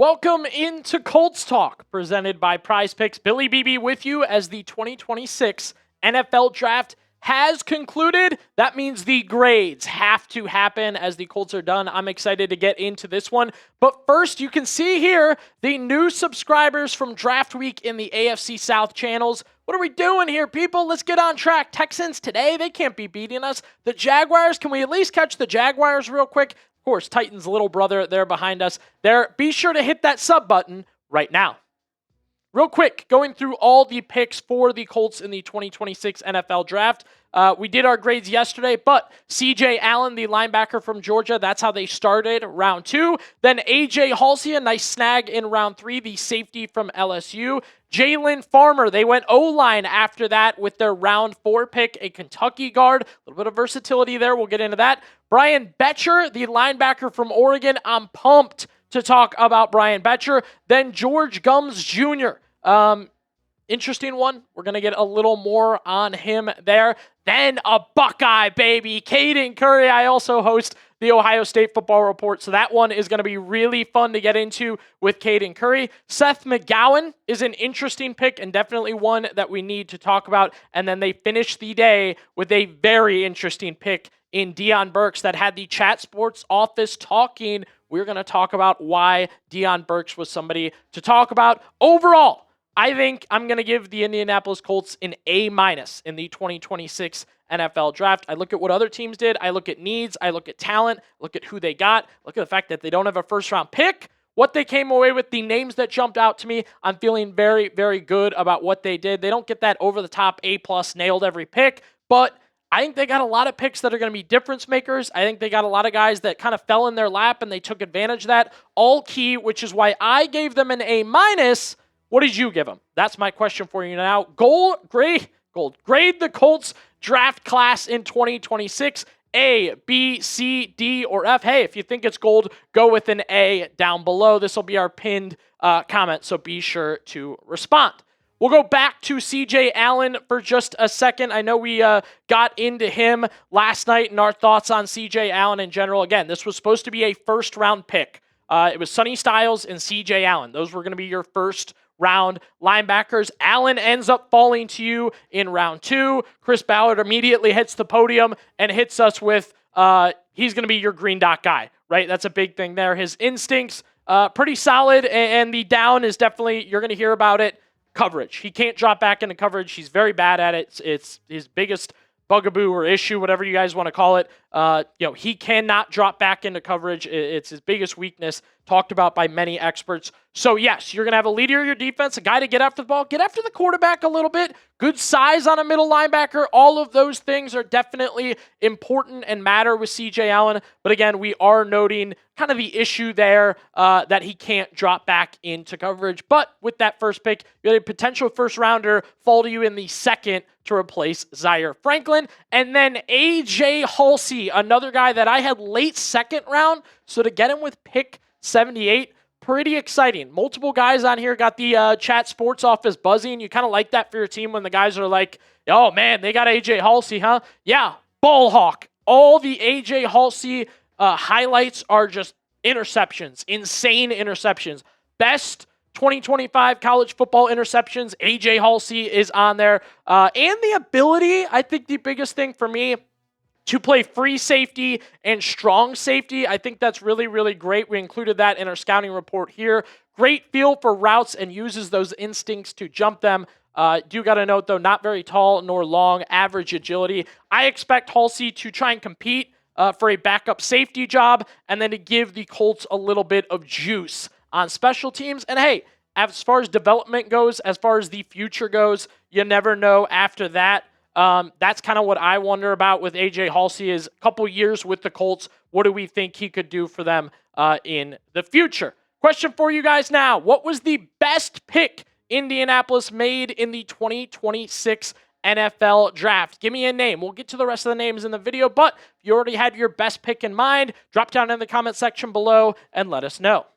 Welcome into Colts Talk, presented by Prize Picks. Billy Beebe with you as the 2026 NFL Draft has concluded. That means the grades have to happen as the Colts are done. I'm excited to get into this one. But first, you can see here the new subscribers from Draft Week in the AFC South channels. What are we doing here, people? Let's get on track. Texans today, they can't be beating us. The Jaguars, can we at least catch the Jaguars real quick? Of course, Titans' little brother there behind us. There, be sure to hit that sub button right now. Real quick, going through all the picks for the Colts in the 2026 NFL Draft. We did our grades yesterday, but C.J. Allen, the linebacker from Georgia, that's how they started round 2. Then A.J. Haulcy, a nice snag in round 3, the safety from LSU. Jalen Farmer, they went O-line after that with their round 4 pick, a Kentucky guard. A little bit of versatility there. We'll get into that. Bryce Boettcher, the linebacker from Oregon. I'm pumped to talk about Bryce Boettcher. Then George Gumbs Jr. Interesting one. We're going to get a little more on him there. Then a Buckeye, baby. Caden Curry. I also host the Ohio State Football Report, so that one is going to be really fun to get into with Caden Curry. Seth McCowan is an interesting pick and definitely one that we need to talk about. And then they finish the day with a very interesting pick in Deion Burks that had the Chat Sports office talking. We're going to talk about why Deion Burks was somebody to talk about. Overall, I think I'm going to give the Indianapolis Colts an A- in the 2026 NFL Draft. I look at what other teams did. I look at needs. I look at talent. Look at who they got. Look at the fact that they don't have a first-round pick. What they came away with, the names that jumped out to me, I'm feeling very, very good about what they did. They don't get that over-the-top A+, nailed every pick, but I think they got a lot of picks that are going to be difference makers. I think they got a lot of guys that kind of fell in their lap and they took advantage of that. All key, which is why I gave them an A-. What did you give them? That's my question for you now. Grade the Colts draft class in 2026. A, B, C, D, or F. Hey, if you think it's gold, go with an A down below. This will be our pinned comment, so be sure to respond. We'll go back to C.J. Allen for just a second. I know we got into him last night and our thoughts on C.J. Allen in general. Again, this was supposed to be a first-round pick. It was Sonny Styles and C.J. Allen. Those were going to be your first-round linebackers. Allen ends up falling to you in round 2. Chris Ballard immediately hits the podium and hits us with, he's going to be your green dot guy, right? That's a big thing there. His instincts, pretty solid, and the down is definitely, you're going to hear about it, coverage. He can't drop back into coverage. He's very bad at it. It's his biggest bugaboo or issue, whatever you guys want to call it. He cannot drop back into coverage. It's his biggest weakness, talked about by many experts. So yes, you're going to have a leader of your defense, a guy to get after the ball, get after the quarterback a little bit, good size on a middle linebacker. All of those things are definitely important and matter with C.J. Allen. But again, we are noting kind of the issue there that he can't drop back into coverage. But with that first pick, you had a potential first rounder fall to you in the second to replace Zaire Franklin. And then A.J. Haulcy, another guy that I had late second round. So to get him with pick 78, pretty exciting. Multiple guys on here got the Chat Sports office buzzing. You kind of like that for your team when the guys are like, oh man, they got A.J. Haulcy, huh? Yeah, ball hawk. All the A.J. Haulcy highlights are just interceptions, insane interceptions. Best 2025 college football interceptions, A.J. Haulcy is on there. And the ability, I think the biggest thing for me, to play free safety and strong safety. I think that's really, really great. We included that in our scouting report here. Great feel for routes and uses those instincts to jump them. Do got to note, though, not very tall nor long, average agility. I expect Haulcy to try and compete for a backup safety job and then to give the Colts a little bit of juice on special teams. And hey, as far as development goes, as far as the future goes, you never know after that. That's kind of what I wonder about with A.J. Haulcy is a couple years with the Colts. What do we think he could do for them in the future? Question for you guys now. What was the best pick Indianapolis made in the 2026 NFL Draft? Give me a name. We'll get to the rest of the names in the video, but if you already had your best pick in mind, drop down in the comment section below and let us know.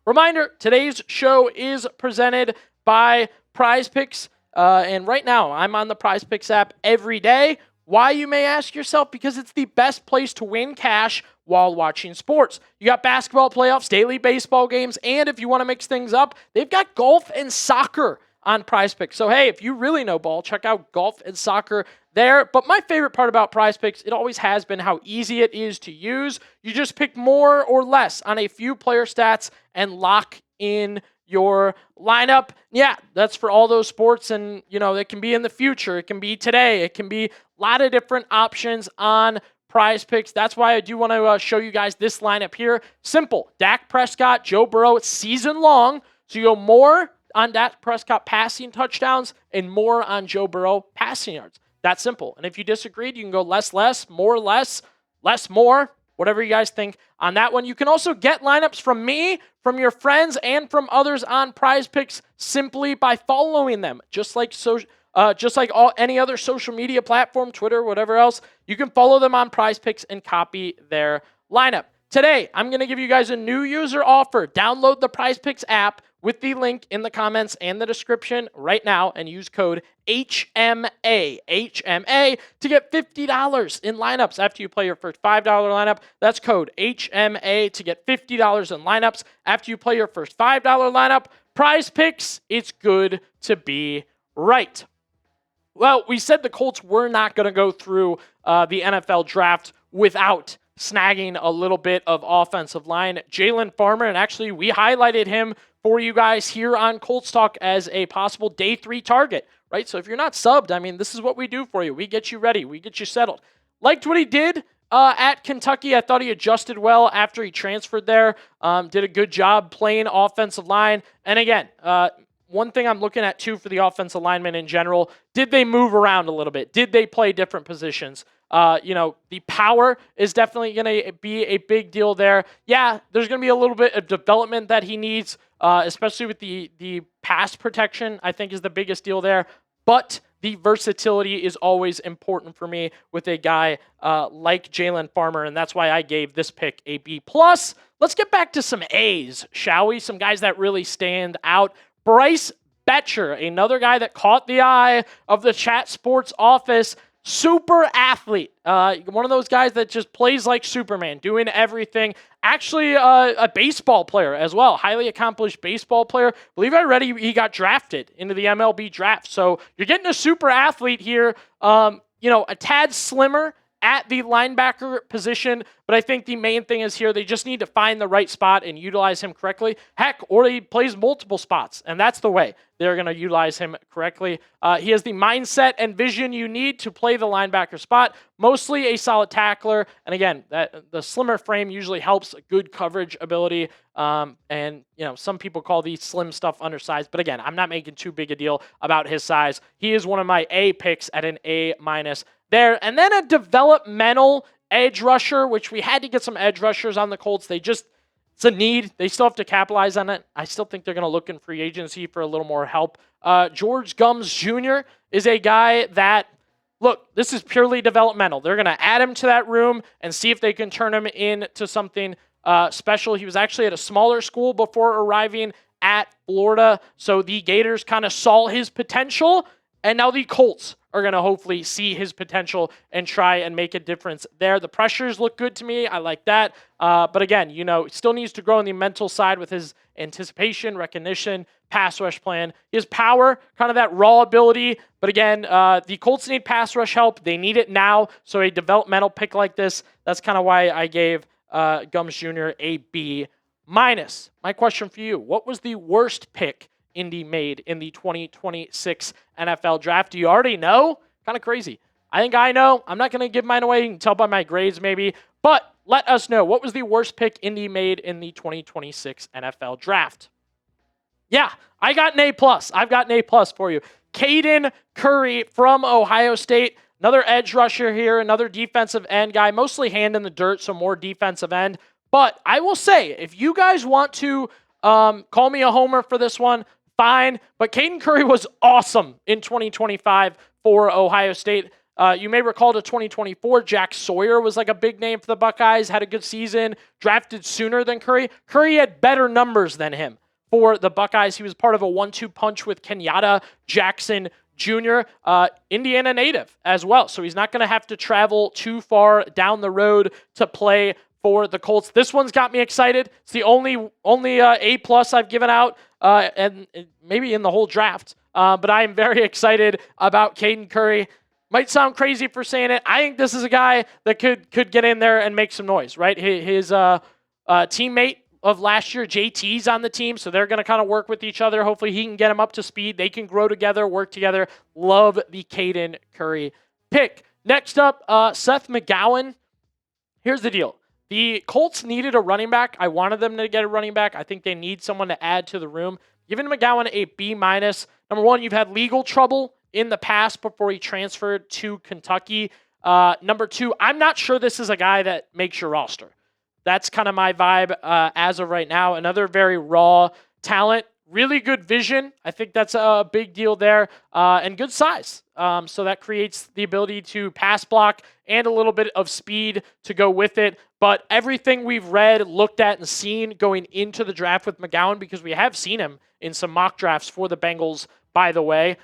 Reminder, today's show is presented by Prize Picks. And right now, I'm on the Prize Picks app every day. Why, you may ask yourself? Because it's the best place to win cash while watching sports. You got basketball playoffs, daily baseball games, and if you want to mix things up, they've got golf and soccer on Prize Picks. So, hey, if you really know ball, check out golf and soccer there. But my favorite part about Prize Picks, it always has been how easy it is to use. You just pick more or less on a few player stats and lock in your lineup. Yeah, that's for all those sports, and it can be in the future, it can be today, it can be a lot of different options on Prize Picks. That's why I do want to show you guys this lineup here. Simple. Dak Prescott, Joe Burrow, it's season long, so you go more on Dak Prescott passing touchdowns and more on Joe Burrow passing yards. That's simple. And if you disagreed, you can go less, more, less, more, whatever you guys think on that one. You can also get lineups from me, from your friends, and from others on Prize Picks simply by following them. Just like any other social media platform, Twitter, whatever else, you can follow them on Prize Picks and copy their lineup. Today, I'm going to give you guys a new user offer. Download the Prize Picks app with the link in the comments and the description right now and use code HMA to get $50 in lineups after you play your first $5 lineup. That's code HMA to get $50 in lineups after you play your first $5 lineup. Prize Picks, it's good to be right. Well, we said the Colts were not going to go through the NFL draft without snagging a little bit of offensive line. Jalen Farmer, and actually we highlighted him for you guys here on Colts Talk as a possible day 3 target, right? So if you're not subbed, I mean, this is what we do for you. We get you ready. We get you settled. Liked what he did at Kentucky. I thought he adjusted well after he transferred there. Did a good job playing offensive line. And again, one thing I'm looking at too for the offensive linemen in general, did they move around a little bit? Did they play different positions? The power is definitely going to be a big deal there. Yeah, there's going to be a little bit of development that he needs, especially with the pass protection, I think is the biggest deal there. But the versatility is always important for me with a guy like Jalen Farmer, and that's why I gave this pick a B+. Let's get back to some A's, shall we? Some guys that really stand out. Bryce Boettcher, another guy that caught the eye of the Chat Sports office. Super athlete. One of those guys that just plays like Superman, doing everything. Actually, a baseball player as well. Highly accomplished baseball player. I believe I read he got drafted into the MLB draft. So you're getting a super athlete here. A tad slimmer at the linebacker position, but I think the main thing is here they just need to find the right spot and utilize him correctly. Heck, or he plays multiple spots, and that's the way they're going to utilize him correctly. He has the mindset and vision you need to play the linebacker spot. Mostly a solid tackler, and again, the slimmer frame usually helps good coverage ability. And some people call these slim stuff undersized, but again, I'm not making too big a deal about his size. He is one of my A picks at an A- there. And then a developmental edge rusher, which we had to get some edge rushers on the Colts. It's a need. They still have to capitalize on it. I still think they're going to look in free agency for a little more help. George Gumbs Jr. is a guy that, look, this is purely developmental. They're going to add him to that room and see if they can turn him into something special. He was actually at a smaller school before arriving at Florida, so the Gators kind of saw his potential, and now the Colts are going to hopefully see his potential and try and make a difference there. The pressures look good to me. I like that. But again, still needs to grow on the mental side with his anticipation, recognition, pass rush plan. His power, kind of that raw ability. But again, the Colts need pass rush help. They need it now. So a developmental pick like this, that's kind of why I gave Gumbs Jr. a B-. My question for you, what was the worst pick Indy made in the 2026 NFL draft? Do you already know? Kind of crazy. I think I know. I'm not going to give mine away. You can tell by my grades maybe. But let us know. What was the worst pick Indy made in the 2026 NFL draft? Yeah, I got an A+. I've got an A+ for you. Caden Curry from Ohio State. Another edge rusher here. Another defensive end guy. Mostly hand in the dirt, so more defensive end. But I will say, if you guys want to call me a homer for this one, fine, but Caden Curry was awesome in 2025 for Ohio State. You may recall to 2024, Jack Sawyer was like a big name for the Buckeyes, had a good season, drafted sooner than Curry. Curry had better numbers than him for the Buckeyes. He was part of a 1-2 punch with Kenyatta Jackson Jr., Indiana native as well. So he's not going to have to travel too far down the road to play for the Colts. This one's got me excited. It's the only A+ I've given out, and maybe in the whole draft. But I am very excited about Caden Curry. Might sound crazy for saying it. I think this is a guy that could get in there and make some noise, right? His teammate of last year, JT's on the team, so they're going to kind of work with each other. Hopefully he can get them up to speed. They can grow together, work together. Love the Caden Curry pick. Next up, Seth McCowan. Here's the deal. The Colts needed a running back. I wanted them to get a running back. I think they need someone to add to the room. Giving McGowan a B-. Number one, you've had legal trouble in the past before he transferred to Kentucky. Number two, I'm not sure this is a guy that makes your roster. That's kind of my vibe as of right now. Another very raw talent, really good vision. I think that's a big deal there, and good size. So that creates the ability to pass block and a little bit of speed to go with it. But everything we've read, looked at, and seen going into the draft with McGowan, because we have seen him in some mock drafts for the Bengals, by the way,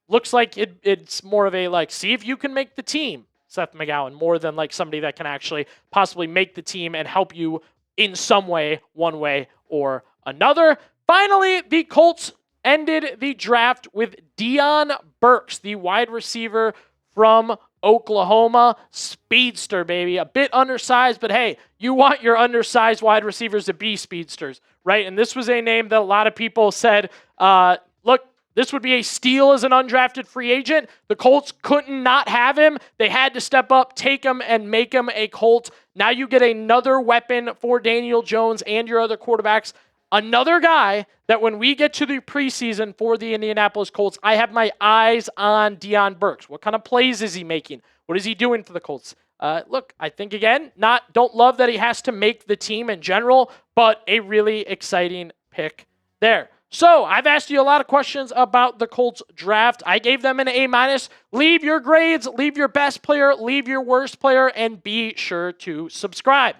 looks like it's more of a, see if you can make the team, Seth McCowan, more than somebody that can actually possibly make the team and help you in some way, one way or another. Finally, the Colts ended the draft with Deion Burks, the wide receiver from Oklahoma. Speedster, baby. A bit undersized, but hey, you want your undersized wide receivers to be speedsters, right? And this was a name that a lot of people said, look, this would be a steal as an undrafted free agent. The Colts couldn't not have him. They had to step up, take him, and make him a Colt. Now you get another weapon for Daniel Jones and your other quarterbacks. Another guy that when we get to the preseason for the Indianapolis Colts, I have my eyes on Deion Burks. What kind of plays is he making? What is he doing for the Colts? Look, I think, again, don't love that he has to make the team in general, but a really exciting pick there. So I've asked you a lot of questions about the Colts draft. I gave them an A-. Leave your grades, leave your best player, leave your worst player, and be sure to subscribe.